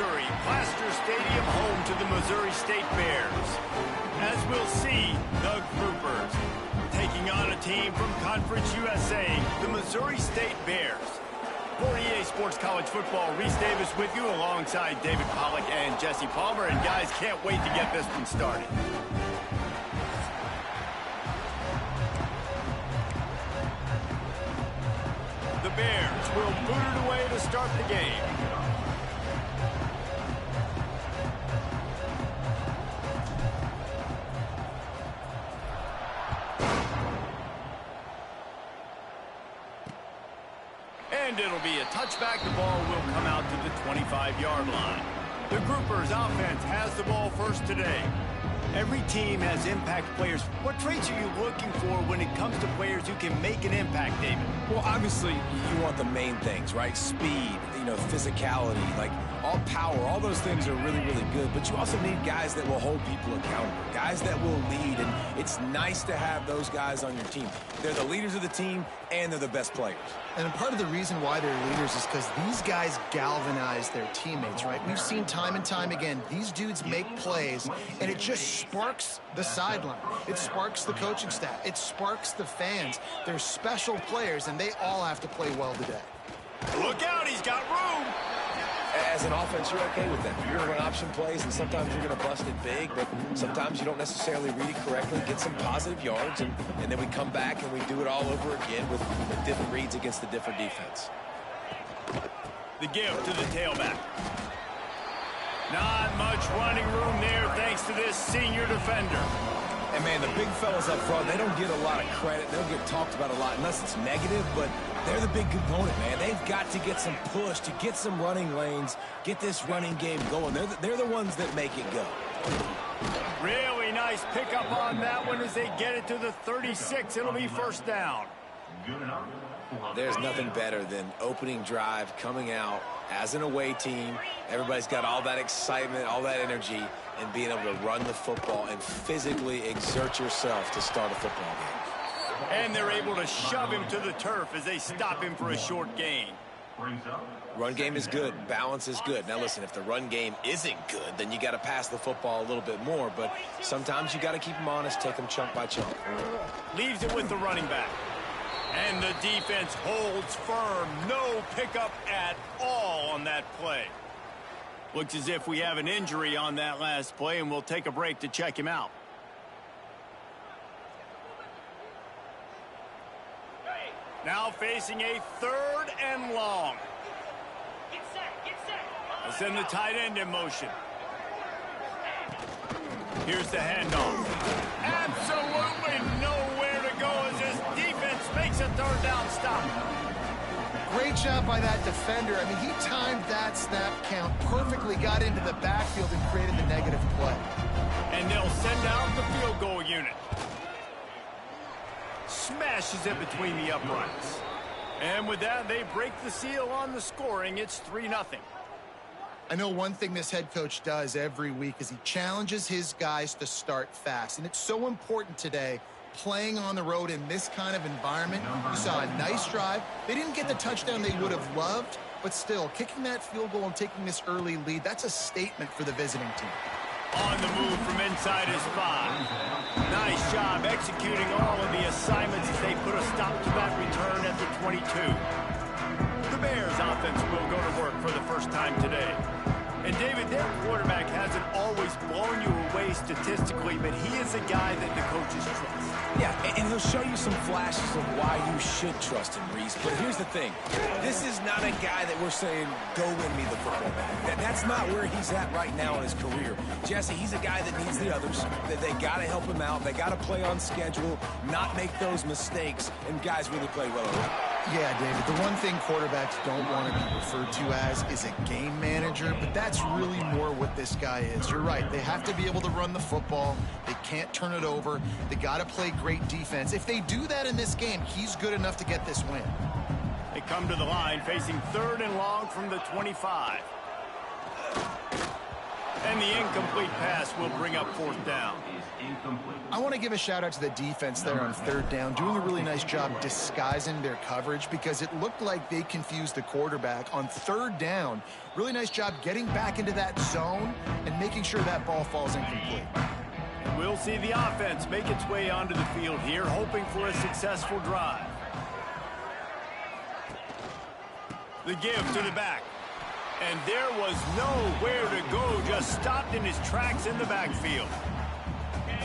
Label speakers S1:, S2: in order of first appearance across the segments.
S1: Missouri, Plaster Stadium, home to the Missouri State Bears. As we'll see, the Groupers taking on a team from Conference USA, the Missouri State Bears. For EA Sports College Football, Reese Davis with you alongside David Pollack and Jesse Palmer. And guys, can't wait to get this one started. The Bears will boot it away to start the game. And it'll be a touchback. The ball will come out to the 25-yard line. The Groupers offense has the ball first today. Every team has impact players. What traits are you looking for when it comes to players who can make an impact, David?
S2: Well, obviously, you want the main things, right? Speed, physicality, like all power, all those things are really, really good. But you also need guys that will hold people accountable, guys that will lead. And it's nice to have those guys on your team. They're the leaders of the team, and they're the best players.
S3: And part of the reason why they're leaders is because these guys galvanize their teammates, right? We've seen time and time again, these dudes make plays, and it just sparks the sideline. It sparks the coaching staff. It sparks the fans. They're special players, and they all have to play well today.
S1: Look out, he's got room.
S2: As an offense, you're okay with that. You're going to run option plays, and sometimes you're going to bust it big, but sometimes you don't necessarily read it correctly, get some positive yards, and then we come back and we do it all over again with different reads against the different defense.
S1: The give to the tailback. Not much running room there thanks to this senior defender.
S2: And, man, the big fellas up front, they don't get a lot of credit. They'll get talked about a lot unless it's negative, but they're the big component, man. They've got to get some push, to get some running lanes, get this running game going. They're the ones that make it go.
S1: Really nice pickup on that one as they get it to the 36. It'll be first down.
S2: There's nothing better than opening drive, coming out as an away team. Everybody's got all that excitement, all that energy, and being able to run the football and physically exert yourself to start a football game.
S1: And they're able to shove him to the turf as they stop him for a short gain.
S2: Run game is good. Balance is good. Now, listen, if the run game isn't good, then you got to pass the football a little bit more. But sometimes you got to keep them honest, take them chunk by chunk.
S1: Leaves it with the running back. And the defense holds firm. No pickup at all on that play. Looks as if we have an injury on that last play, and we'll take a break to check him out. Now facing a 3rd and long. Let's send the tight end in motion. Here's the handoff. Absolutely nowhere to go as this defense makes a 3rd down stop.
S3: Great job by that defender. I mean, he timed that snap count perfectly, got into the backfield and created the negative play.
S1: And they'll send out the field goal unit. Smashes it between the uprights. And with that, they break the seal on the scoring. It's 3-0.
S3: I know one thing this head coach does every week is he challenges his guys to start fast. And it's so important today, playing on the road in this kind of environment. You saw a nice drive. They didn't get the touchdown they would have loved, but still, kicking that field goal and taking this early lead, that's a statement for the visiting team.
S1: On the move from inside his 5. Nice job executing all of the assignments as they put a stop to that return at the 22. The Bears offense will go to work for the first time today. And David, their quarterback hasn't always blown you away statistically, but he is a guy that the coaches trust.
S2: Yeah, and he'll show you some flashes of why you should trust him, Reese. But here's the thing. This is not a guy that we're saying, go win me the football game. That's not where he's at right now in his career. Jesse, he's a guy that needs the others. That they got to help him out. They got to play on schedule, not make those mistakes, and guys really play well around.
S3: Yeah, David, the one thing quarterbacks don't want to be referred to as is a game manager, but that's really more what this guy is. You're right. They have to be able to run the football. They can't turn it over. They got to play great defense. If they do that in this game, he's good enough to get this win.
S1: They come to the line facing 3rd and long from the 25. And the incomplete pass will bring up 4th down.
S3: I want to give a shout out to the defense there on third down, doing a really nice job disguising their coverage because it looked like they confused the quarterback on third down. Really nice job getting back into that zone and making sure that ball falls incomplete.
S1: We'll see the offense make its way onto the field here, hoping for a successful drive. The give to the back. And there was nowhere to go, just stopped in his tracks in the backfield.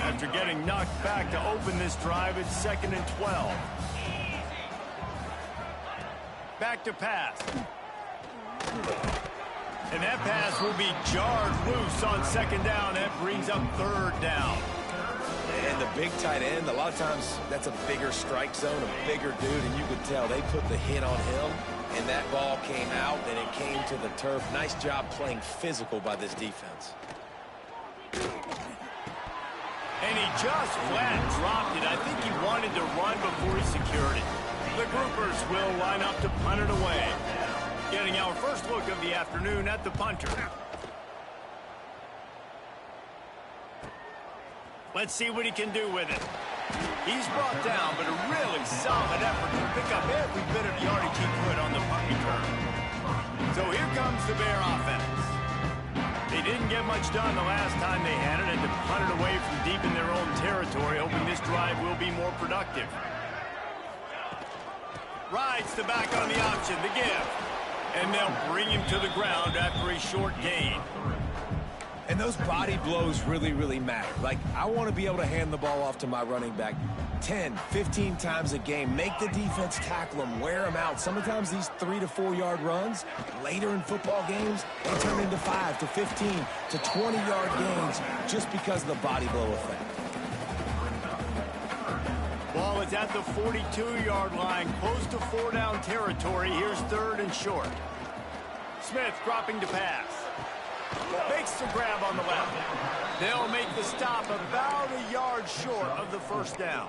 S1: After getting knocked back to open this drive, it's 2nd and 12. Back to pass. And that pass will be jarred loose on 2nd down. That brings up 3rd down.
S2: And the big tight end, a lot of times that's a bigger strike zone, a bigger dude, and you could tell they put the hit on him, and that ball came out, and it came to the turf. Nice job playing physical by this defense.
S1: And he just flat dropped it. I think he wanted to run before he secured it. The groupers will line up to punt it away. Getting our first look of the afternoon at the punter. Let's see what he can do with it. He's brought down, but a really solid effort to pick up every bit of yardage he could on the punt return. So here comes the Bear offense. They didn't get much done the last time they had it, and to punt it away from deep in their own territory, hoping this drive will be more productive. Rides the back on the option, the give. And they'll bring him to the ground after a short gain.
S2: And those body blows really, really matter. Like, I want to be able to hand the ball off to my running back 10, 15 times a game. Make the defense tackle them, wear them out. Sometimes these 3 to 4 yard runs, later in football games, they turn into 5 to 15 to 20 yard gains just because of the body blow effect.
S1: Ball is at the 42-yard line, close to 4-down territory. Here's 3rd and short. Smith dropping to pass. Makes the grab on the left. They'll make the stop about a yard short of the 1st down.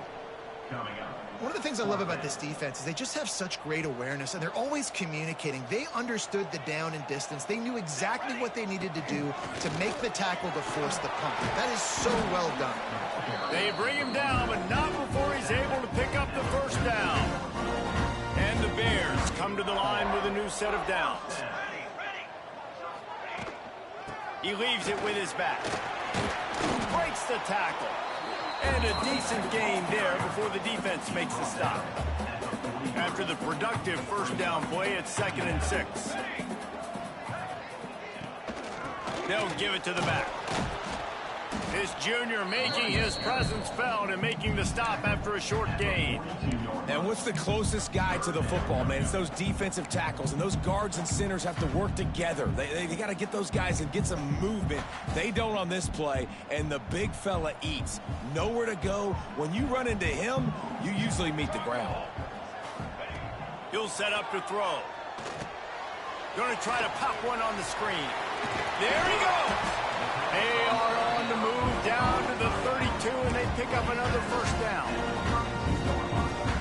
S3: One of the things I love about this defense is they just have such great awareness, and they're always communicating. They understood the down and distance. They knew exactly what they needed to do to make the tackle to force the punt. That is so well done.
S1: They bring him down, but not before he's able to pick up the 1st down. And the Bears come to the line with a new set of downs. He leaves it with his back. Breaks the tackle. And a decent gain there before the defense makes the stop. After the productive 1st down play, it's 2nd and 6. They'll give it to the back. This junior making his presence felt and making the stop after a short gain.
S2: And what's the closest guy to the football, man? It's those defensive tackles, and those guards and centers have to work together. They got to get those guys and get some movement. They don't on this play, and the big fella eats. Nowhere to go. When you run into him, you usually meet the ground.
S1: He'll set up to throw. Going to try to pop one on the screen. There he goes. They are on the move down to the 32, and they pick up another 1st down.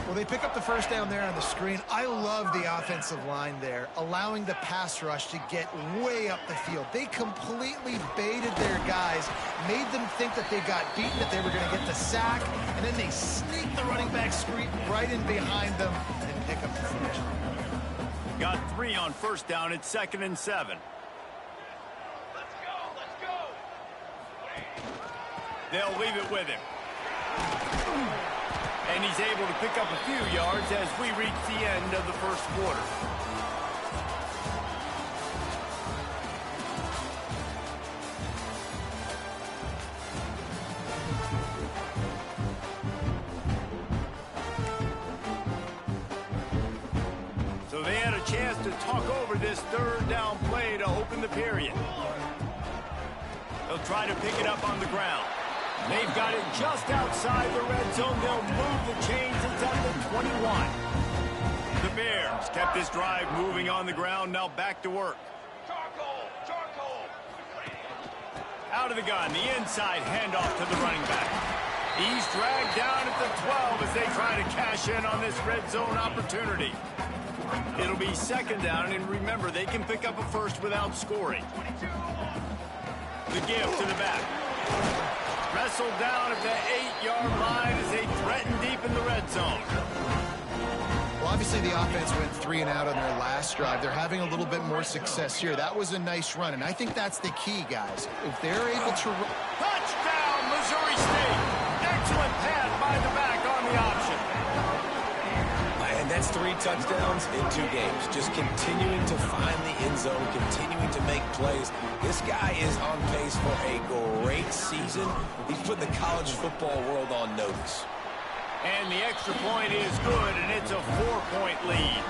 S3: Well, they pick up the 1st down there on the screen. I love the offensive line there, allowing the pass rush to get way up the field. They completely baited their guys, made them think that they got beaten, that they were going to get the sack, and then they sneak the running back screen right in behind them and pick up the finish.
S1: Got 3 on 1st down. It's 2nd and 7. They'll leave it with him. And he's able to pick up a few yards as we reach the end of the 1st quarter. So they had a chance to talk over this 3rd down play to open the period. They'll try to pick it up on the ground. They've got it just outside the red zone. They'll move the chains. It's at the 21. The Bears kept this drive moving on the ground. Now back to work. Out of the gun, the inside handoff to the running back. He's dragged down at the 12 as they try to cash in on this red zone opportunity. It'll be 2nd down, and remember, they can pick up a 1st without scoring. The give to the back. wrestled down at the 8-yard line as they threaten deep in the red zone.
S3: Well, obviously the offense went 3 and out on their last drive. They're having a little bit more success here. That was a nice run, and I think that's the key, guys. If they're able to...
S1: Touchdown, Missouri State! Excellent pass by the back on the option.
S2: And that's 3 touchdowns in 2 games. Just continuing to find the end zone, continuing to make plays. This guy is on pace for a great season. He's put the college football world on notice.
S1: And the extra point is good, and it's a 4-point lead.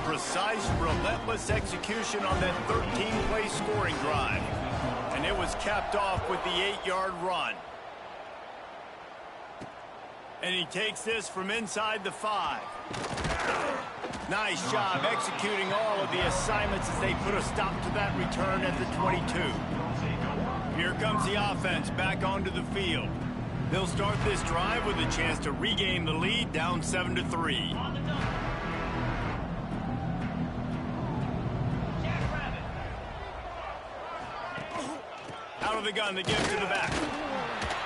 S1: Precise, relentless execution on that 13-play scoring drive. And it was capped off with the 8-yard run. And he takes this from inside the 5. Nice job executing all of the assignments as they put a stop to that return at the 22. Here comes the offense back onto the field. They'll start this drive with a chance to regain the lead, down 7-3. Out of the gun, they give it to the back.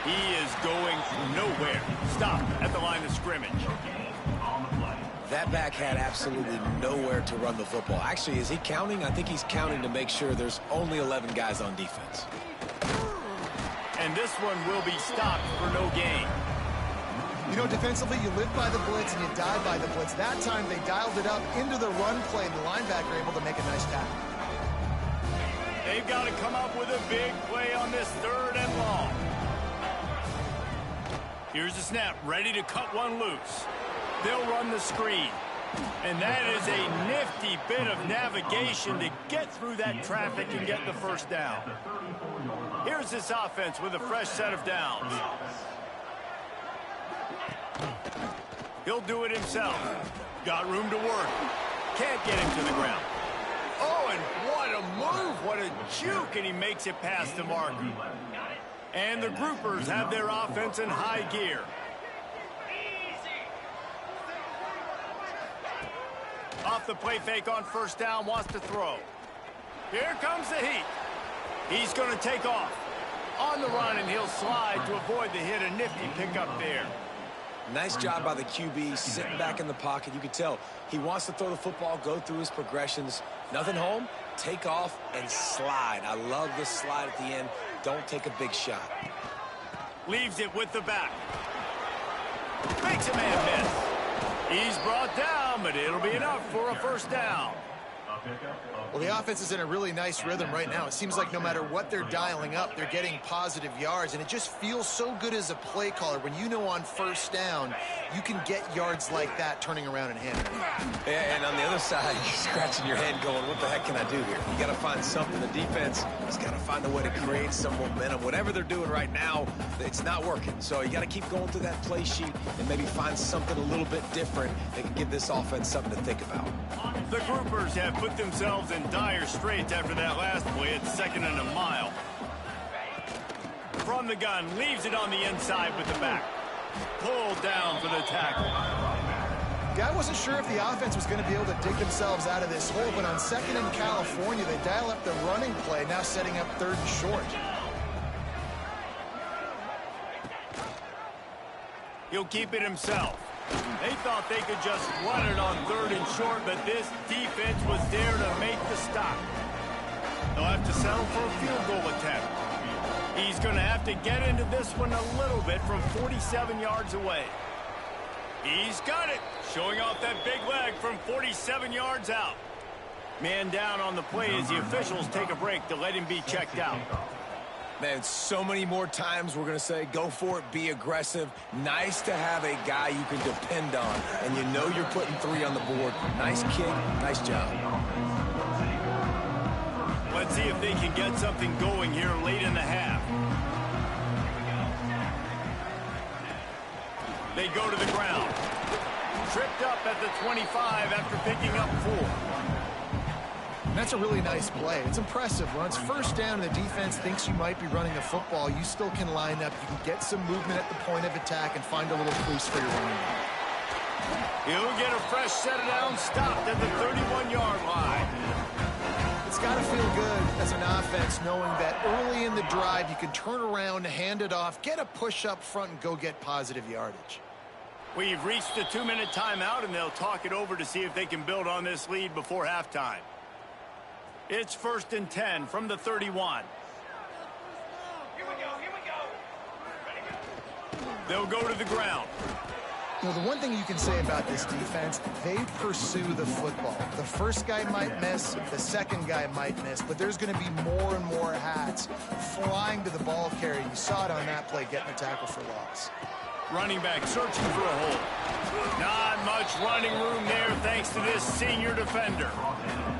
S1: He is going nowhere. Stop at the line of scrimmage.
S2: That back had absolutely nowhere to run the football. Actually, is he counting? I think he's counting to make sure there's only 11 guys on defense.
S1: And this one will be stopped for no gain.
S3: You know, defensively, you live by the blitz and you die by the blitz. That time, they dialed it up into the run play, and the linebacker able to make a nice tackle.
S1: They've got to come up with a big play on this 3rd and long. Here's the snap, ready to cut one loose. They'll run the screen. And that is a nifty bit of navigation to get through that traffic and get the first down. Here's this offense with a fresh set of downs. He'll do it himself. Got room to work. Can't get him to the ground. Oh, and what a move, what a juke, and he makes it past the marker. And the groupers have their offense in high gear. Off the play fake on first down, wants to throw. Here comes the heat. He's going to take off. On the run, and he'll slide to avoid the hit. A nifty pickup there.
S2: Nice job by the QB, sitting back in the pocket. You can tell he wants to throw the football, go through his progressions. Nothing home, take off, and slide. I love the slide at the end. Don't take a big shot.
S1: Leaves it with the back. Makes a man miss. He's brought down, but it'll be enough for a first down.
S3: Well, the offense is in a really nice rhythm right now. It seems like no matter what they're dialing up, they're getting positive yards, and it just feels so good as a play caller when you know on first down you can get yards like that turning around and handling it.
S2: And on the other side, you're scratching your head going, what the heck can I do here? You got to find something. The defense has got to find a way to create some momentum. Whatever they're doing right now, it's not working. So you got to keep going through that play sheet and maybe find something a little bit different that can give this offense something to think about.
S1: The groupers have put themselves in dire straits after that last play at 2nd and a mile. From the gun, leaves it on the inside with the back. Pulled down for the tackle.
S3: Yeah, I wasn't sure if the offense was going to be able to dig themselves out of this hole, but on 2nd and California, they dial up the running play, now setting up 3rd and short.
S1: He'll keep it himself. They thought they could just run it on 3rd and short, but this defense was there to make the stop. They'll have to settle for a field goal attempt. He's going to have to get into this one a little bit from 47 yards away. He's got it, showing off that big leg from 47 yards out. Man down on the play as the officials take a break to let him be checked out.
S2: Man, so many more times we're going to say, go for it, be aggressive. Nice to have a guy you can depend on, and you know you're putting 3 on the board. Nice kick, nice job.
S1: Let's see if they can get something going here late in the half. They go to the ground. Tripped up at the 25 after picking up 4.
S3: That's a really nice play. It's impressive. When it's first down and the defense thinks you might be running the football, you still can line up. You can get some movement at the point of attack and find a little crease for your running back.
S1: He'll get a fresh set of downs stopped at the 31-yard line.
S3: It's got to feel good as an offense knowing that early in the drive you can turn around, hand it off, get a push up front, and go get positive yardage.
S1: We've reached the 2-minute timeout, and they'll talk it over to see if they can build on this lead before halftime. It's 1st and 10 from the 31.
S4: Here we go.
S1: They'll go to the ground.
S3: You know, the one thing you can say about this defense, they pursue the football. The first guy might miss, the second guy might miss, but there's going to be more and more hats flying to the ball carrier. You saw it on that play, getting a tackle for loss.
S1: Running back searching for a hole. Not much running room there thanks to this senior defender.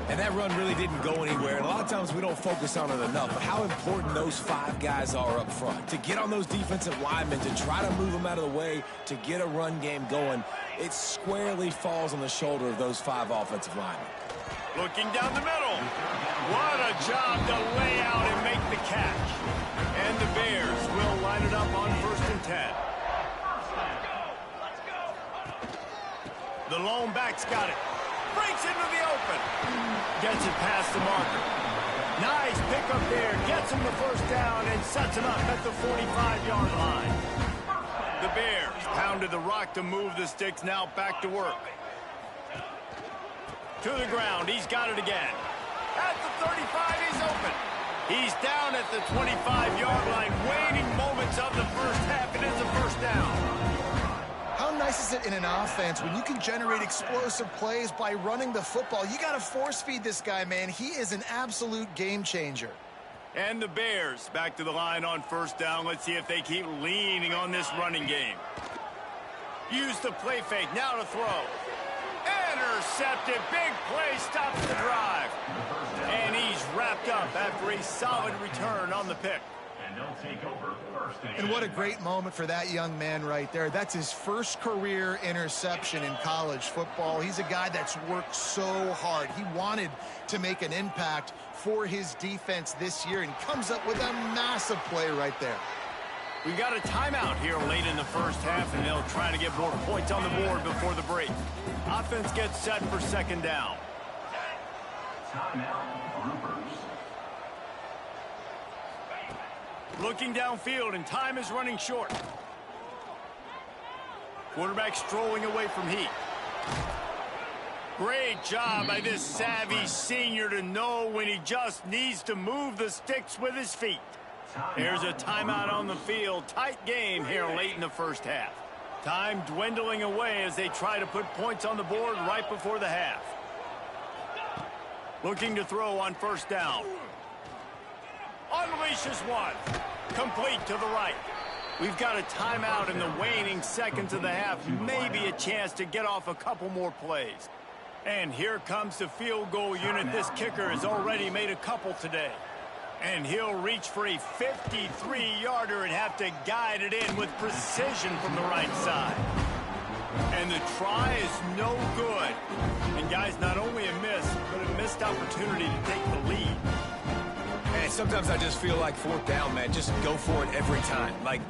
S2: And that run really didn't go anywhere. And a lot of times we don't focus on it enough. But how important those 5 guys are up front. To get on those defensive linemen, to try to move them out of the way, to get a run game going, it squarely falls on the shoulder of those 5 offensive linemen.
S1: Looking down the middle. What a job to lay out and make the catch. And the Bears will line it up on 1st and 10. The lone back's got it. Breaks into the open. Gets it past the marker. Nice pickup there. Gets him the first down and sets him up at the 45-yard line. The Bears pounded the rock to move the sticks. Now back to work. To the ground. He's got it again. At the 35, he's open. He's down at the 25-yard line. Waning moments of the first half. It is a first down.
S3: How nice is it in an offense when you can generate explosive plays by running the football? You got to force feed this guy, man. He is an absolute game changer.
S1: And the Bears back to the line on 1st down. Let's see if they keep leaning on this running game. Use the play fake. Now to throw. Intercepted. Big play stops the drive. And he's wrapped up after a solid return on the pick.
S3: And what a great moment for that young man right there. That's his first career interception in college football. He's a guy that's worked so hard. He wanted to make an impact for his defense this year and comes up with a massive play right there.
S1: We got a timeout here late in the first half, and they'll try to get more points on the board before the break. Offense gets set for 2nd down.
S4: Timeout, Groupers.
S1: Looking downfield, and time is running short. Quarterback strolling away from heat. Great job by this savvy senior to know when he just needs to move the sticks with his feet. There's a timeout on the field. Tight game here late in the first half. Time dwindling away as they try to put points on the board right before the half. Looking to throw on 1st down. Unleashes one. Complete to the right. We've got a timeout in the waning seconds of the half. Maybe a chance to get off a couple more plays. And here comes the field goal unit. This kicker has already made a couple today. And he'll reach for a 53-yarder and have to guide it in with precision from the right side. And the try is no good. And guys, not only a miss, but a missed opportunity to take the lead.
S2: And sometimes I just feel like 4th down, man. Just go for it every time. Like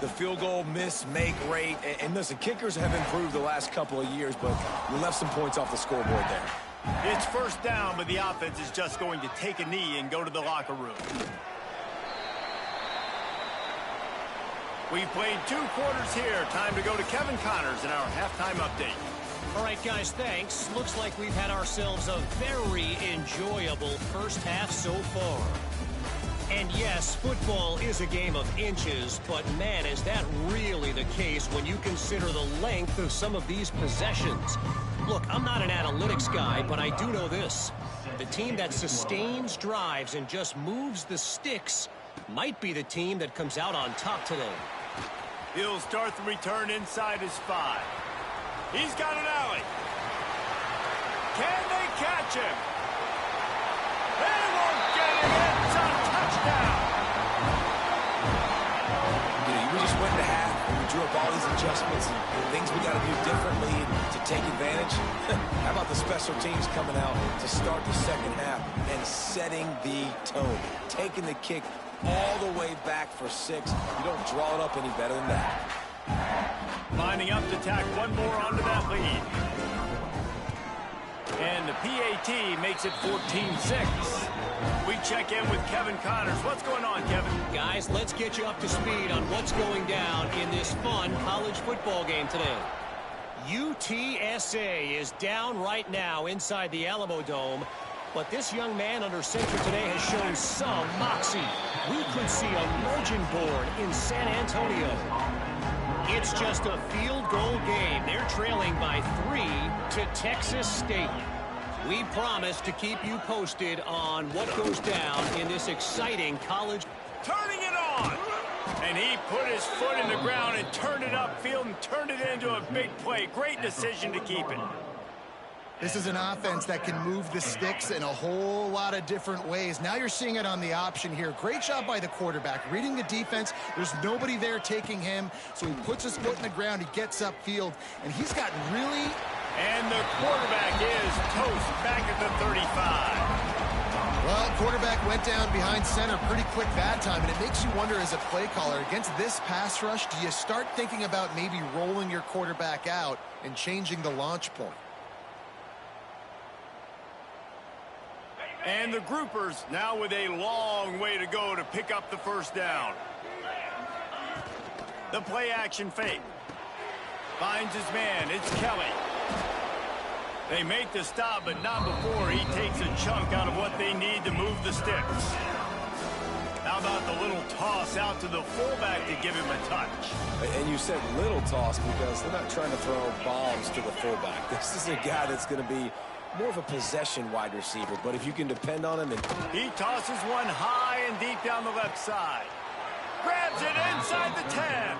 S2: the field goal miss, make rate. And listen, kickers have improved the last couple of years, but we left some points off the scoreboard there.
S1: It's 1st down, but the offense is just going to take a knee and go to the locker room. We've played 2 quarters here. Time to go to Kevin Connors in our halftime update.
S5: All right, guys, thanks. Looks like we've had ourselves a very enjoyable first half so far. And yes, football is a game of inches, but man, is that really the case when you consider the length of some of these possessions. Look, I'm not an analytics guy, but I do know this. The team that sustains drives and just moves the sticks might be the team that comes out on top today.
S1: He'll start the return inside his 5. He's got an alley. Can they catch him? They won't get him. It's a touchdown.
S2: You know, we just went to half and we drew up all these adjustments and things we got to do differently to take advantage. How about the special teams coming out to start the second half and setting the tone, taking the kick all the way back for 6. You don't draw it up any better than that.
S1: Lining up to tack one more onto that lead. And the PAT makes it 14-6. We check in with Kevin Connors. What's going on, Kevin?
S5: Guys, let's get you up to speed on what's going down in this fun college football game today. UTSA is down right now inside the Alamo Dome, but this young man under center today has shown some moxie. We could see a legend born in San Antonio. It's just a field goal game. They're trailing by 3 to Texas State. We promise to keep you posted on what goes down in this exciting college.
S1: Turning it on! And he put his foot in the ground and turned it upfield and turned it into a big play. Great decision to keep it.
S3: This is an offense that can move the sticks in a whole lot of different ways. Now you're seeing it on the option here. Great job by the quarterback. Reading the defense, there's nobody there taking him, so he puts his foot in the ground, he gets upfield, and he's got really...
S1: And the quarterback is toast back at the 35.
S3: Well, quarterback went down behind center pretty quick that time, and it makes you wonder as a play caller, against this pass rush, do you start thinking about maybe rolling your quarterback out and changing the launch point?
S1: And the Groupers now with a long way to go to pick up the first down. The play action fake. Finds his man. It's Kelly. They make the stop, but not before he takes a chunk out of what they need to move the sticks. How about the little toss out to the fullback to give him a touch?
S2: And you said little toss because they're not trying to throw bombs to the fullback. This is a guy that's going to be more of a possession wide receiver, but if you can depend on him.
S1: He tosses one high and deep down the left side. Grabs it inside the 10.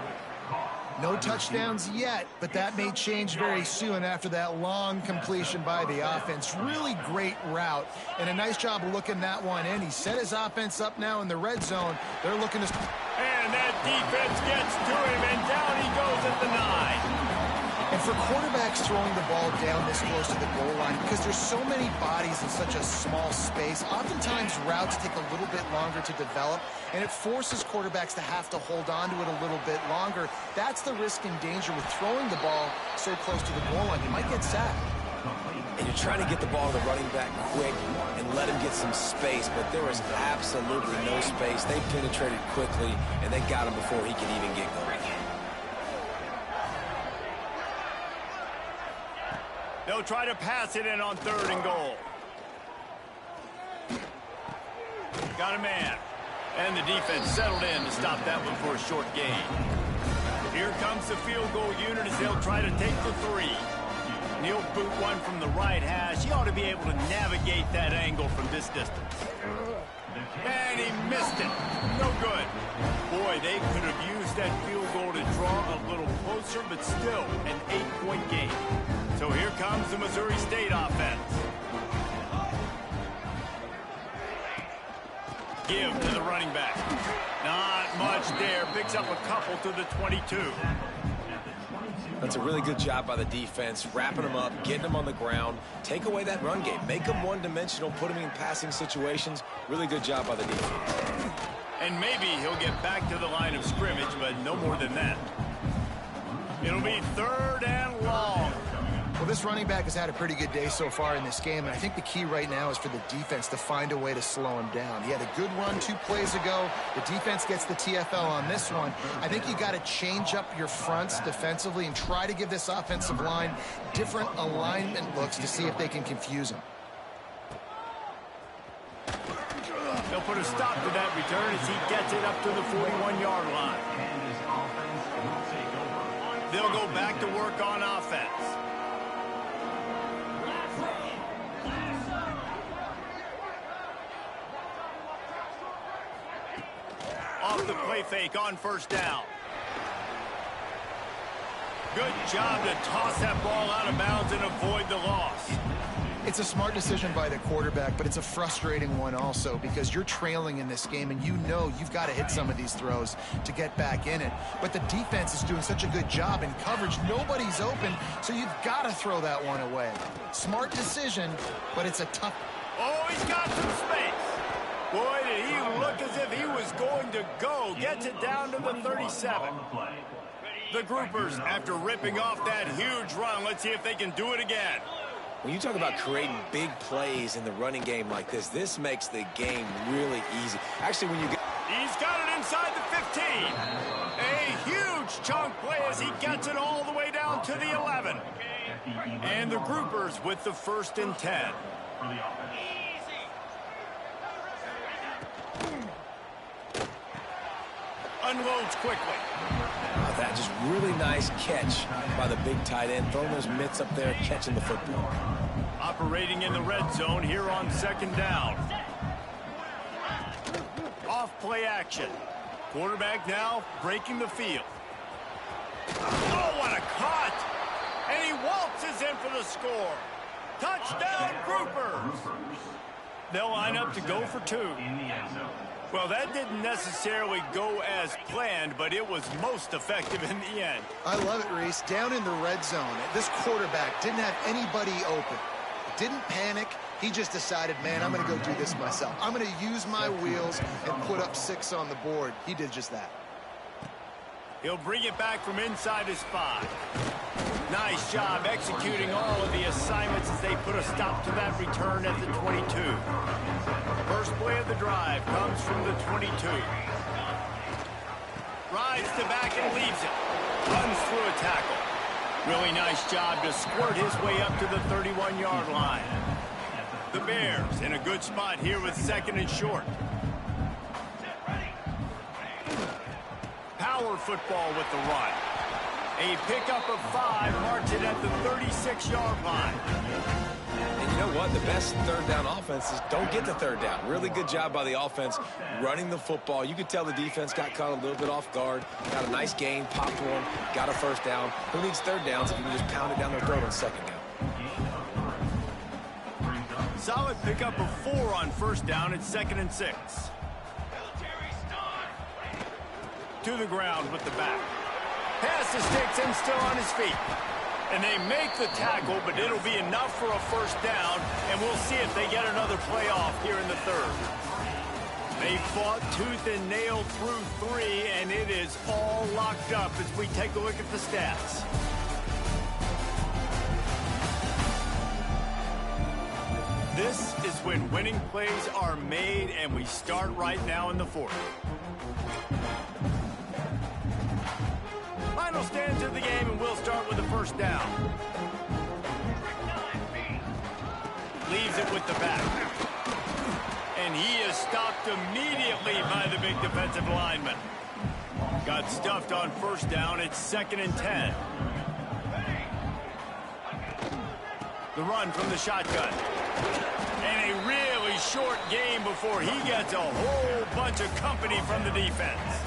S3: No touchdowns yet, but that may change very soon after that long completion by the offense. Really great route, and a nice job of looking that one in. He set his offense up now in the red zone. They're looking to...
S1: And that defense gets to him, and down he goes at the 9.
S3: And for quarterbacks throwing the ball down this close to the goal line, because there's so many bodies in such a small space, oftentimes routes take a little bit longer to develop, and it forces quarterbacks to have to hold on to it a little bit longer. That's the risk and danger with throwing the ball so close to the goal line. You might get sacked.
S2: And you're trying to get the ball to the running back quick and let him get some space, but there was absolutely no space. They penetrated quickly, and they got him before he could even get going.
S1: They'll try to pass it in on 3rd and goal. Got a man. And the defense settled in to stop that one for a short gain. Here comes the field goal unit as they'll try to take the 3. And he'll boot one from the right hash. He ought to be able to navigate that angle from this distance. And he missed it. No good. Boy, they could have used that field goal to draw a little closer, but still an 8-point game. So here comes the Missouri State offense. Give to the running back. Not much there. Picks up a couple to the 22.
S2: That's a really good job by the defense, wrapping them up, getting them on the ground, take away that run game, make them one-dimensional, put them in passing situations. Really good job by the defense.
S1: And maybe he'll get back to the line of scrimmage, but no more than that. It'll be 3rd and long.
S3: Well, this running back has had a pretty good day so far in this game, and I think the key right now is for the defense to find a way to slow him down. He had a good run 2 plays ago. The defense gets the TFL on this one. I think you got to change up your fronts defensively and try to give this offensive line different alignment looks to see if they can confuse him.
S1: They'll put a stop to that return as he gets it up to the 41-yard line. They'll go back to work on offense. Off the play fake on 1st down. Good job to toss that ball out of bounds and avoid the loss.
S3: It's a smart decision by the quarterback, but it's a frustrating one also because you're trailing in this game and you know you've got to hit some of these throws to get back in it. But the defense is doing such a good job in coverage. Nobody's open, so you've got to throw that one away. Smart decision, but it's a tough...
S1: Oh, he's got some space. Boy, did he look as if he was going to go. Gets it down to the 37. The Groupers, after ripping off that huge run, let's see if they can do it again.
S2: When you talk about creating big plays in the running game like this makes the game really easy. Actually, when you get...
S1: He's got it inside the 15. A huge chunk play as he gets it all the way down to the 11. And the Groupers with the 1st and 10. Unloads quickly.
S2: That just really nice catch by the big tight end. Throwing those mitts up there, catching the football.
S1: Operating in the red zone here on 2nd down. Off play action. Quarterback now breaking the field. Oh, what a cut! And he waltzes in for the score. Touchdown, Groupers! They'll line up to go for 2. Well, that didn't necessarily go as planned, but it was most effective in the end.
S3: I love it, Reese. Down in the red zone, this quarterback didn't have anybody open. Didn't panic. He just decided, man, I'm going to go do this myself. I'm going to use my wheels and put up 6 on the board. He did just that.
S1: He'll bring it back from inside his 5. Nice job executing all of the assignments as they put a stop to that return at the 22. First play of the drive comes from the 22. Rides to back and leaves it. Runs through a tackle. Really nice job to squirt his way up to the 31-yard line. The Bears in a good spot here with 2nd and short. Power football with the run. A pickup of 5 marks it at the 36-yard line.
S2: And you know what? The best 3rd down offense is don't get the 3rd down. Really good job by the offense running the football. You could tell the defense got caught a little bit off guard. Got a nice gain, popped one, got a 1st down. Who needs 3rd downs if you can just pound it down their throat on 2nd down?
S1: Solid pickup of 4 on 1st down at 2nd and 6. To the ground with the back. Pass to Sticks and still on his feet. And they make the tackle, but it'll be enough for a 1st down, and we'll see if they get another play off here in the 3rd. They fought tooth and nail through 3, and it is all locked up as we take a look at the stats. This is when winning plays are made, and we start right now in the 4th. Final stands of the game, and we'll start with the 1st down. Leaves it with the back. And he is stopped immediately by the big defensive lineman. Got stuffed on 1st down. It's 2nd and 10. The run from the shotgun. And a really short game before he gets a whole bunch of company from the defense.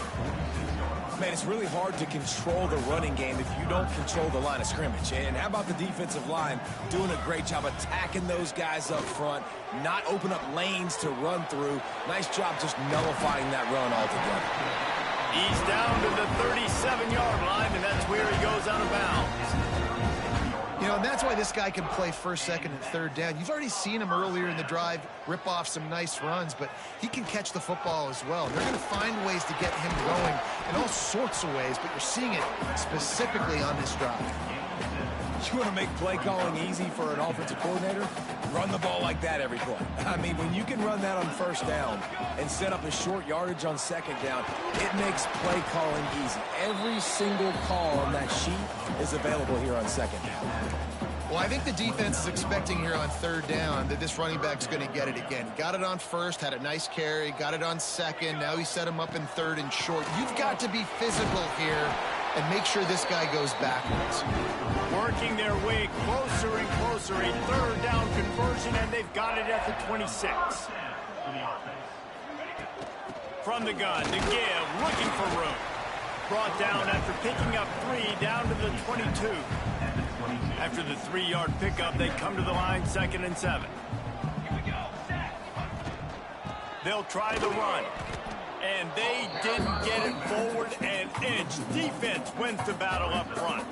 S2: Man, it's really hard to control the running game if you don't control the line of scrimmage. And how about the defensive line doing a great job attacking those guys up front, not open up lanes to run through. Nice job just nullifying that run altogether.
S1: He's down to the 37-yard line, and that's where he goes out of bounds.
S3: You know, and that's why this guy can play 1st, 2nd, and 3rd down. You've already seen him earlier in the drive rip off some nice runs, but he can catch the football as well. They're going to find ways to get him going in all sorts of ways, but you're seeing it specifically on this drive.
S2: You want to make play calling easy for an offensive coordinator? Run the ball like that every play. I mean, when you can run that on 1st down and set up a short yardage on 2nd down, it makes play calling easy. Every single call on that sheet is available here on 2nd down.
S3: Well, I think the defense is expecting here on 3rd down that this running back's going to get it again. He got it on 1st, had a nice carry, got it on 2nd. Now he set him up in 3rd and short. You've got to be physical here and make sure this guy goes backwards.
S1: Working their way closer and closer. A 3rd down conversion, and they've got it at the 26. From the gun, to give, looking for room. Brought down after picking up 3, down to the 22. After the 3-yard pickup, they come to the line 2nd and 7. They'll try the run. And they didn't get it forward an inch. Defense wins the battle up front.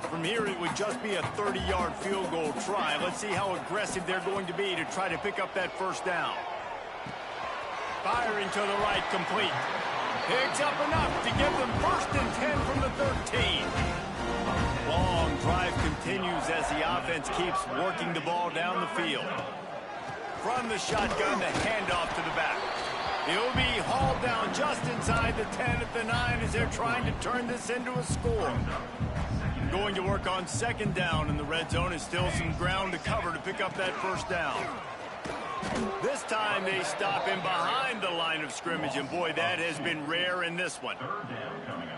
S1: From here, it would just be a 30-yard field goal try. Let's see how aggressive they're going to be to try to pick up that 1st down. Firing to the right, complete. Picks up enough to give them 1st and 10 from the 13. Long drive continues as the offense keeps working the ball down the field. From the shotgun, the handoff to the back. He'll be hauled down just inside the 10 at the 9 as they're trying to turn this into a score. Going to work on 2nd down in the red zone. Is still some ground to cover to pick up that 1st down. This time they stop him behind the line of scrimmage, and boy, that has been rare in this one.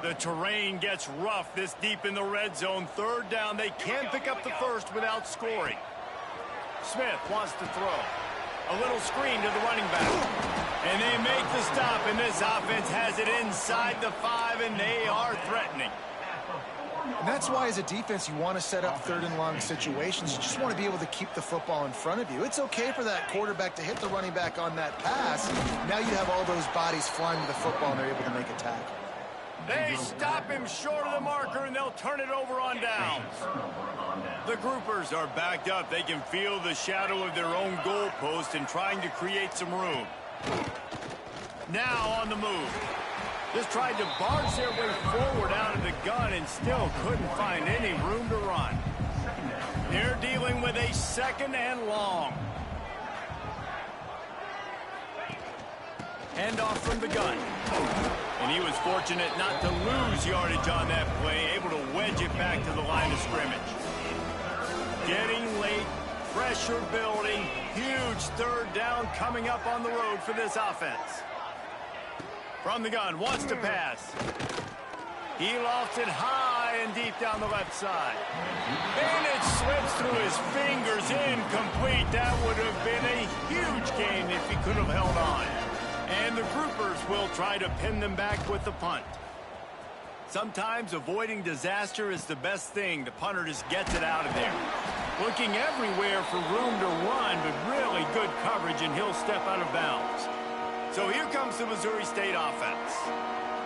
S1: The terrain gets rough this deep in the red zone. 3rd down, they can't pick up the 1st without scoring. Smith wants to throw. A little screen to the running back. And they make the stop, and this offense has it inside the 5, and they are threatening.
S3: And that's why, as a defense, you want to set up 3rd and long situations. You just want to be able to keep the football in front of you. It's okay for that quarterback to hit the running back on that pass. Now you have all those bodies flying to the football, and they're able to make a tackle.
S1: They stop him short of the marker, and they'll turn it over on downs. The groupers are backed up. They can feel the shadow of their own goalpost and trying to create some room. Now on the move. Just tried to barge their way forward out of the gun and still couldn't find any room to run. They're dealing with a 2nd and long. Handoff from the gun. And he was fortunate not to lose yardage on that play, able to wedge it back to the line of scrimmage. Getting late, pressure building, huge 3rd down coming up on the road for this offense. From the gun, wants to pass. He lofts it high and deep down the left side. And it slips through his fingers, incomplete. That would have been a huge gain if he could have held on. And the groupers will try to pin them back with the punt. Sometimes avoiding disaster is the best thing. The punter just gets it out of there. Looking everywhere for room to run, but really good coverage, and he'll step out of bounds. So here comes the Missouri State offense.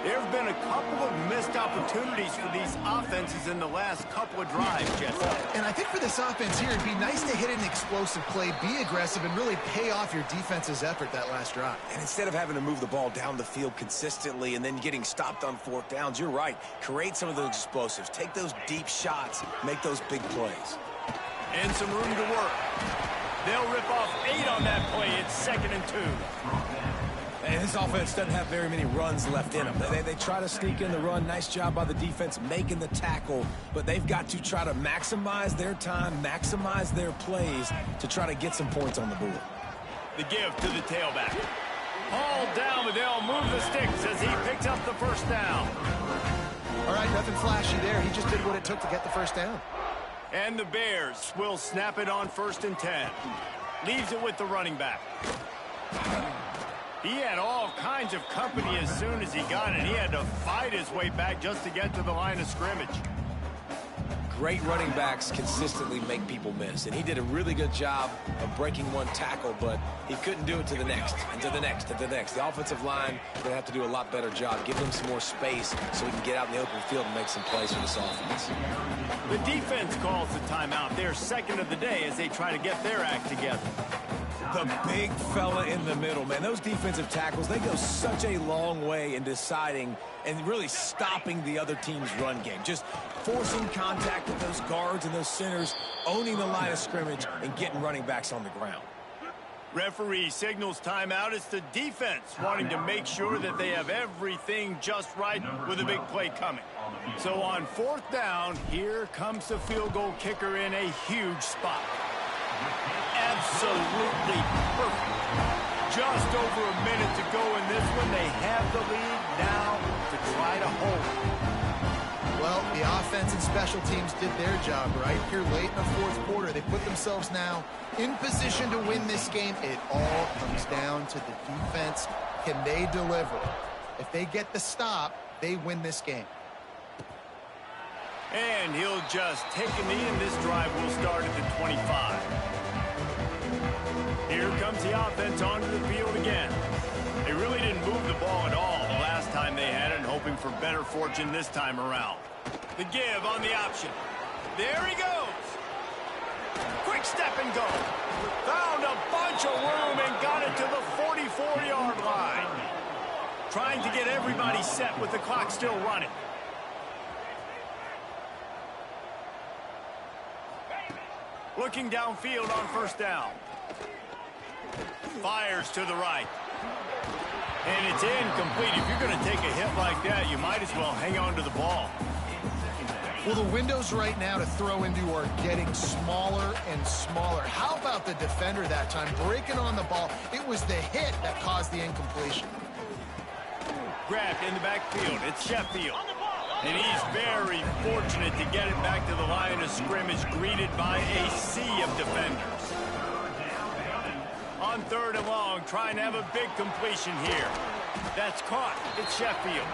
S1: There have been a couple of missed opportunities for these offenses in the last couple of drives, Jesse.
S3: And I think for this offense here, it'd be nice to hit an explosive play, be aggressive, and really pay off your defense's effort that last drive.
S2: And instead of having to move the ball down the field consistently and then getting stopped on 4th downs, you're right. Create some of those explosives. Take those deep shots. Make those big plays.
S1: And some room to work. They'll rip off 8 on that play. It's 2nd and 2.
S2: And this offense doesn't have very many runs left in them. They try to sneak in the run. Nice job by the defense making the tackle. But they've got to try to maximize their time, maximize their plays to try to get some points on the board.
S1: The give to the tailback. Hauled down, but they'll move the sticks as he picks up the 1st down.
S3: All right, nothing flashy there. He just did what it took to get the 1st down.
S1: And the Bears will snap it on 1st and 10. Leaves it with the running back. He had all kinds of company as soon as he got it. He had to fight his way back just to get to the line of scrimmage.
S2: Great running backs consistently make people miss, and he did a really good job of breaking one tackle, but he couldn't do it to the next, and to the next, and to the next. The offensive line going to have to do a lot better job. Give them some more space so we can get out in the open field and make some plays for this offense.
S1: The defense calls the timeout. They're 2nd of the day as they try to get their act together.
S2: The big fella in the middle, man. Those defensive tackles, they go such a long way in deciding and really stopping the other team's run game. Just forcing contact with those guards and those centers, owning the line of scrimmage, and getting running backs on the ground.
S1: Referee signals timeout. It's the defense wanting to make sure that they have everything just right with a big play coming. So on 4th down, here comes the field goal kicker in a huge spot. Absolutely perfect. Just over a minute to go in this one. They have the lead now to try to hold it.
S3: Well, the offense and special teams did their job right here late in the 4th quarter. They put themselves now in position to win this game. It all comes down to the defense. Can they deliver? If they get the stop, they win this game.
S1: And he'll just take a knee, and this drive will start at the 25. Here comes the offense onto the field again. They really didn't move the ball at all the last time they had it, hoping for better fortune this time around. The give on the option. There he goes. Quick step and go. Found a bunch of room and got it to the 44-yard line. trying to get everybody set with the clock still running. Looking downfield on first down. Fires to the right. And it's incomplete. If you're going to take a hit like that, you might as well hang on to the ball.
S3: Well, the windows right now to throw into are getting smaller and smaller. How about the defender that time breaking on the ball? It was the hit that caused the incompletion.
S1: Grabbed in the backfield. It's Sheffield. And he's very fortunate to get it back to the line of scrimmage, greeted by a sea of defenders. On 3rd and long, trying to have a big completion here. That's caught. It's Sheffield.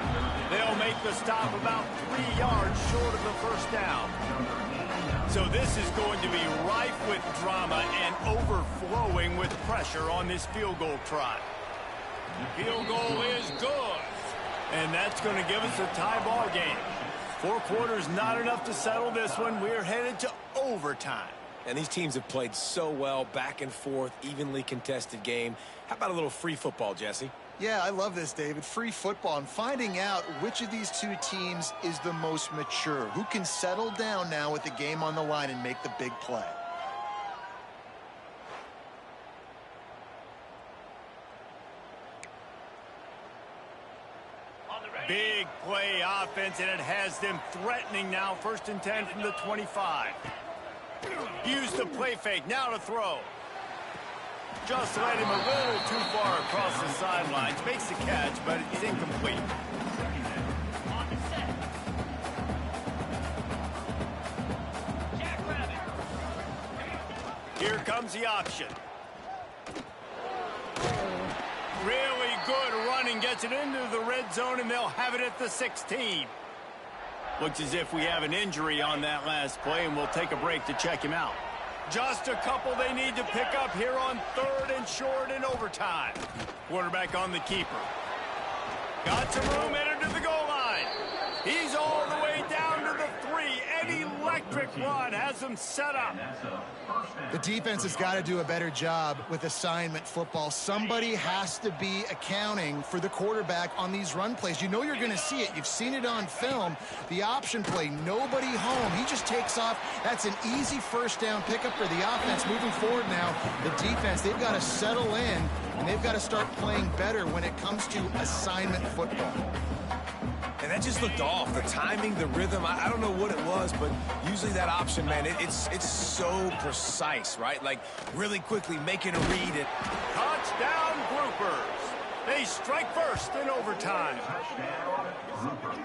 S1: They'll make the stop about 3 yards short of the first down. So this is going to be rife with drama and overflowing with pressure on this field goal try. Field goal is good. And that's going to give us a tie ball game. 4 quarters, not enough to settle this one. We're headed to overtime.
S2: And these teams have played so well, back and forth, evenly contested game. How about a little free football, Jesse?
S3: Yeah, I love this, David. Free football and finding out which of these two teams is the most mature, who can settle down now with the game on the line and make the big play.
S1: Big play offense, and it has them threatening now. 1st and 10 from the 25. Use the play fake, now to throw. Just led him a little too far across the sidelines. Makes the catch, but it's incomplete. Here comes the option. Really good running, gets it into the red zone, and they'll have it at the 16. Looks as if we have an injury on that last play, and we'll take a break to check him out. Just a couple they need to pick up here on 3rd and short in overtime. Quarterback on the keeper. Got some room, headed to the goal line. He's all the way down to the 3. An electric run has him set up.
S3: The defense has got to do a better job with assignment football. Somebody has to be accounting for the quarterback on these run plays. You know you're going to see it. You've seen it on film. The option play, nobody home. He just takes off. That's an easy first down pickup for the offense. Moving forward now, the defense, they've got to settle in, and they've got to start playing better when it comes to assignment football.
S2: And that just looked off. The timing, the rhythm, I don't know what it was, but usually that option, man, it's so precise, right? Like, really quickly making a read.
S1: Touchdown, Groupers. They strike first in overtime.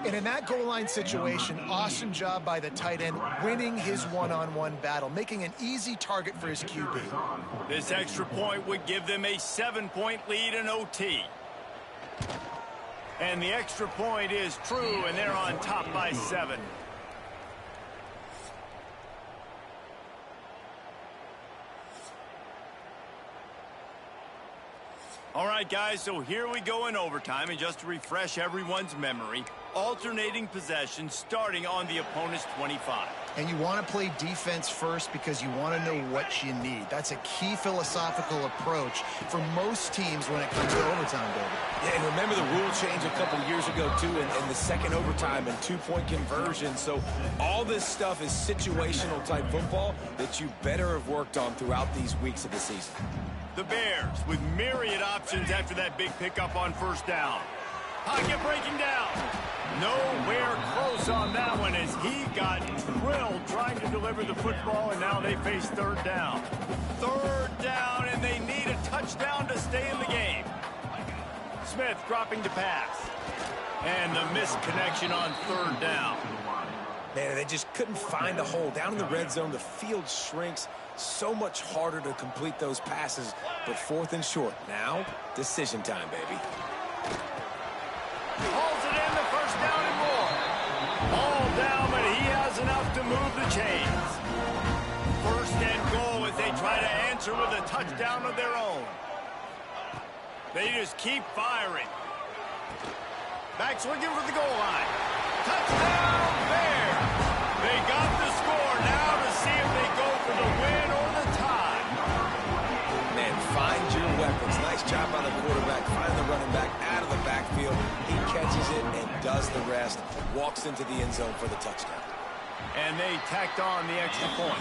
S3: And in that goal line situation, awesome job by the tight end, winning his one-on-one battle, making an easy target for his QB.
S1: This extra point would give them a 7-point lead in OT. And the extra point is true, and they're on top by 7. All right, guys, so here we go in overtime, and just to refresh everyone's memory, alternating possession starting on the opponent's 25.
S3: And you want to play defense first because you want to know what you need. That's a key philosophical approach for most teams when it comes to overtime, David.
S2: Yeah, and remember the rule change a couple years ago, too, in the second overtime and 2-point conversion. So all this stuff is situational type football that you better have worked on throughout these weeks of the season.
S1: The Bears with myriad options after that big pickup on first down. Pocket breaking down. Nowhere close on that one as he got drilled trying to deliver the football, and now they face 3rd down. 3rd down, and they need a touchdown to stay in the game. Smith dropping to pass. And the misconnection on 3rd down.
S2: Man, they just couldn't find a hole. Down in the red zone, the field shrinks. So much harder to complete those passes, but 4th and short. Now, decision time, baby.
S1: Hauls it in, the first down and more. All down, but he has enough to move the chains. 1st and goal as they try to answer with a touchdown of their own. They just keep firing. Backs looking for the goal line. Touchdown, Bears. They got the score now to see if they go for the win or the tie.
S2: Man, find your weapons. Nice job by the quarterback, finding the running back out of the backfield. does the rest, walks into the end zone for the touchdown.
S1: And they tacked on the extra point.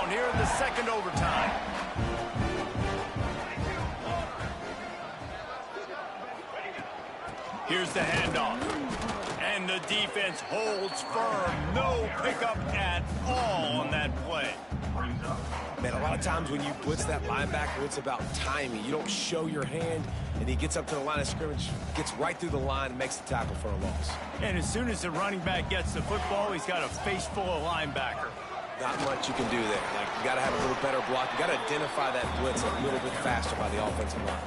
S1: Here in the second overtime. Here's the handoff. And the defense holds firm. No pickup at all on that play.
S2: Man, a lot of times when you blitz that linebacker, it's about timing. You don't show your hand, and he gets up to the line of scrimmage, gets right through the line, and makes the tackle for a loss.
S1: And as soon as the running back gets the football, he's got a face full of linebacker.
S2: Not much you can do there. Like, you got to have a little better block. You got to identify that blitz a little bit faster by the offensive line.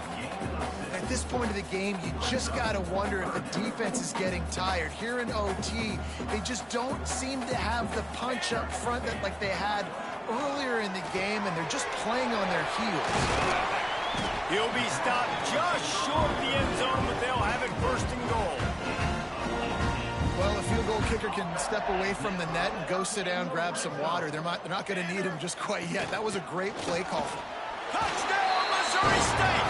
S3: At this point of the game, you just got to wonder if the defense is getting tired. Here in OT, they just don't seem to have the punch up front that like they had earlier in the game, and they're just playing on their heels.
S1: He'll be stopped just short of the end zone, but they'll have it first and goal.
S3: Well, a field goal kicker can step away from the net and go sit down, grab some water. They're not going to need him just quite yet. That was a great play call.
S1: Touchdown, Missouri State!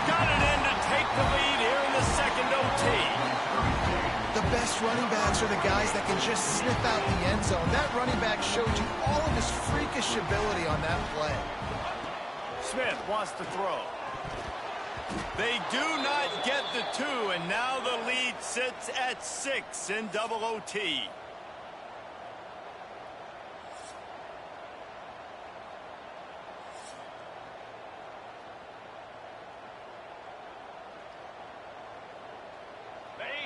S1: Got it in to take the lead here in the second OT.
S3: The best running backs are the guys that can just sniff out the end zone. That running back showed you all of his freakish ability on that play.
S1: Smith wants to throw. They do not get the two, and now the lead sits at 6 in double OT.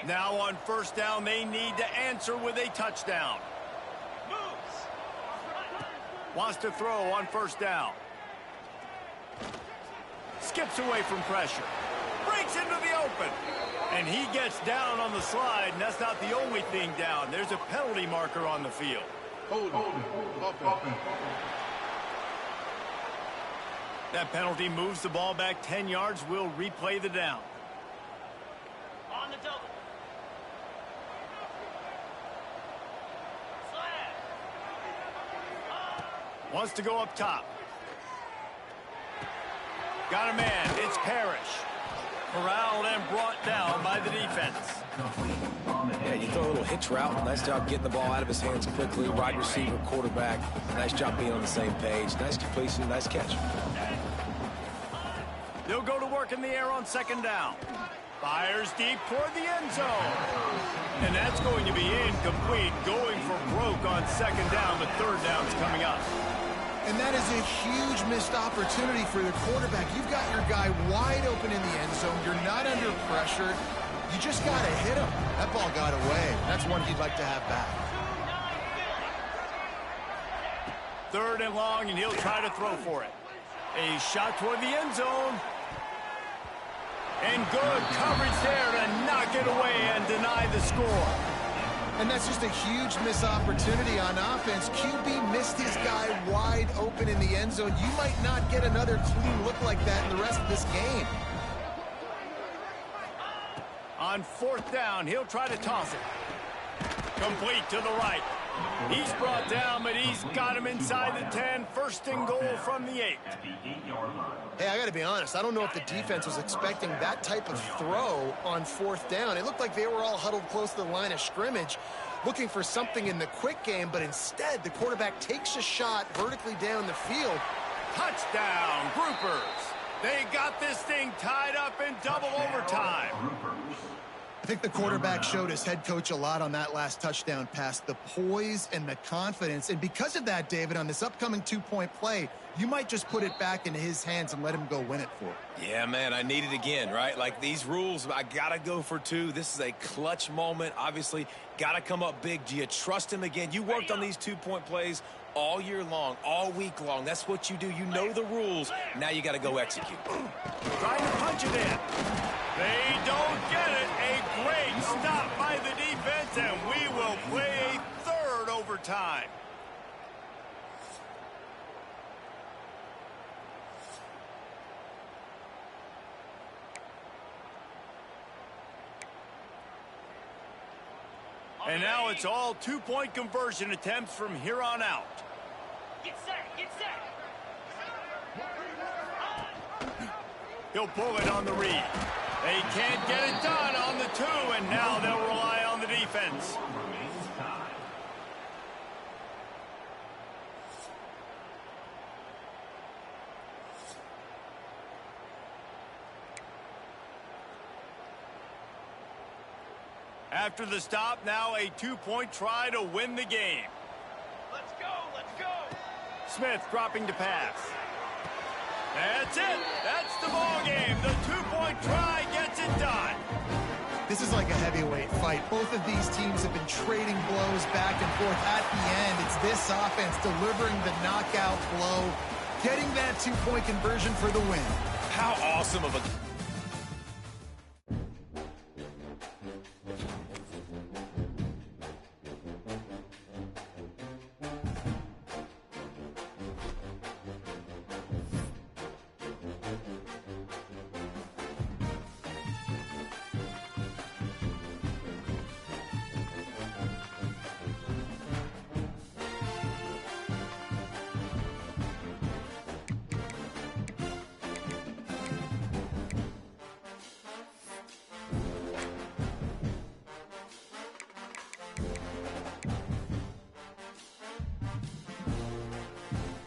S1: Now on first down, they need to answer with a touchdown. Wants to throw on first down. Skips away from pressure. Breaks into the open. And he gets down on the slide, and that's not the only thing down. There's a penalty marker on the field. That penalty moves the ball back 10 yards. We'll replay the down.
S5: On the double.
S1: Wants to go up top. Got a man. It's Parrish. Corralled and brought down by the defense.
S2: Yeah, you throw a little hitch route. Nice job getting the ball out of his hands quickly. Wide receiver, quarterback. Nice job being on the same page. Nice completion, nice catch.
S1: They'll go to work in the air on second down. Fires deep toward the end zone. And that's going to be incomplete. Going for broke on second down, but third down's coming up.
S3: And that is a huge missed opportunity for the quarterback. You've got your guy wide open in the end zone. You're not under pressure. You just got to hit him. That ball got away. That's one he'd like to have back.
S1: Third and long, and he'll try to throw for it. A shot toward the end zone. And good coverage there to knock it away and deny the score.
S3: And that's just a huge missed opportunity on offense. QB missed his guy wide open in the end zone. You might not get another clean look like that in the rest of this game.
S1: On fourth down, he'll try to toss it. Complete to the right. He's brought down, but he's got him inside the 10. First and goal from the 8.
S3: Hey, I got to be honest. I don't know if the defense was expecting that type of throw on fourth down. It looked like they were all huddled close to the line of scrimmage, looking for something in the quick game, but instead the quarterback takes a shot vertically down the field.
S1: Touchdown, Groupers. They got this thing tied up in double overtime.
S3: I think the quarterback showed his head coach a lot on that last touchdown pass, the poise and the confidence. And because of that, David, on this upcoming two-point play, you might just put it back into his hands and let him go win it for it.
S2: Yeah, man, I need it again, right? Like these rules, I got to go for two. This is a clutch moment. Obviously, got to come up big. Do you trust him again? You worked on these two-point plays all year long, all week long. That's what you do. You know the rules. Now you got to go execute.
S1: Trying to punch it in. They don't get it. A great stop by the defense, and we will play a third overtime. And now it's all two-point conversion attempts from here on out.
S4: Get set, get set.
S1: He'll pull it on the read. They can't get it done on the two, and now they'll rely on the defense. After the stop, now a two-point try to win the game.
S4: Let's go, let's go.
S1: Smith dropping to pass. That's it. That's the ball game. The two-point try gets it done.
S3: This is like a heavyweight fight. Both of these teams have been trading blows back and forth. At the end, it's this offense delivering the knockout blow, getting that two-point conversion for the win.
S2: How awesome of a